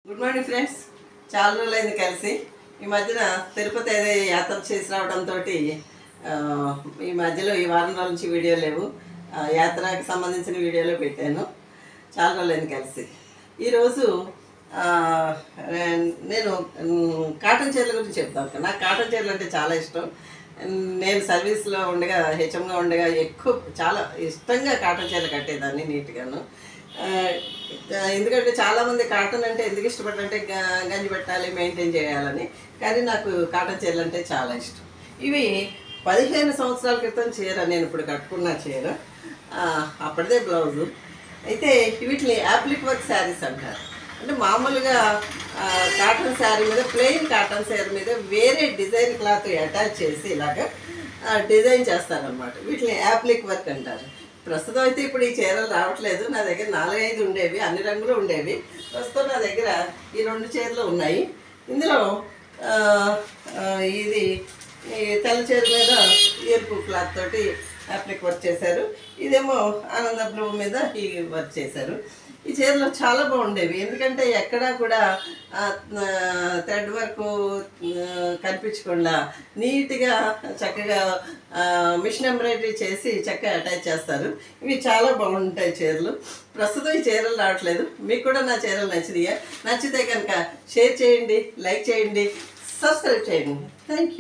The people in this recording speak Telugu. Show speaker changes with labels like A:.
A: Good morning friends. చాలా రోజులైంది కలిసి. ఈ మధ్యన తిరుపతి ఏదో యాత్ర చేసి రావడంతో ఈ మధ్యలో ఈ వారం రోజుల నుంచి వీడియో లేవు. యాత్రకు సంబంధించిన వీడియోలో పెట్టాను. చాలా రోజులైంది కలిసి. ఈరోజు నేను కాటన్ చీరల గురించి చెప్తాను. నాకు కాటన్ చీరలు అంటే చాలా ఇష్టం. నేను సర్వీస్లో ఉండగా, హెచ్ఎంగా ఉండగా చాలా ఇష్టంగా కాటన్ చీరలు కట్టేదాన్ని నీట్గాను. ఎందుకంటే చాలామంది కాటన్ అంటే ఎందుకు ఇష్టపడాలంటే గంజి పెట్టాలి, మెయింటైన్ చేయాలని. కానీ నాకు కాటన్ చీరలు అంటే చాలా ఇష్టం. ఇవి 15 సంవత్సరాల క్రితం చీర, నేను ఇప్పుడు కట్టుకున్న చీర. అప్పటిదే బ్లౌజు. అయితే వీటిని యాప్లిక్ వర్క్ శారీస్ అంటారు. అంటే మామూలుగా కాటన్ శారీ మీద, ప్లెయిన్ కాటన్ శారీ మీద వేరే డిజైన్ క్లాత్ అటాచ్ చేసి ఇలాగ డిజైన్ చేస్తారనమాట. వీటిని యాప్లిక్ వర్క్ అంటారు. ప్రస్తుతం అయితే ఇప్పుడు ఈ చీరలు రావట్లేదు. నా దగ్గర 4-5 ఉండేవి, అన్ని రంగులు ఉండేవి. ప్రస్తుతం నా దగ్గర ఈ 2 చీరలు ఉన్నాయి. ఇందులో ఇది తెల్ల చీర మీద ఎరుపు క్లాత్ తోటి యాప్లిక్ వర్క్ చేశారు. ఇదేమో ఆనంద బ్లూ మీద ఈ వర్క్ చేశారు. ఈ చీరలు చాలా బాగుండేవి. ఎందుకంటే ఎక్కడా కూడా థ్రెడ్ వర్క్ కనిపించకుండా నీట్గా చక్కగా మిషన్ ఎంబ్రాయిడరీ చేసి చక్కగా అటాచ్ చేస్తారు. ఇవి చాలా బాగుంటాయి చీరలు. ప్రస్తుతం ఈ చీరలు రావట్లేదు. మీకు కూడా నా చీరలు నచ్చినాయా? నచ్చితే కనుక షేర్ చేయండి, లైక్ చేయండి, సబ్స్క్రైబ్ చేయండి. Thank you.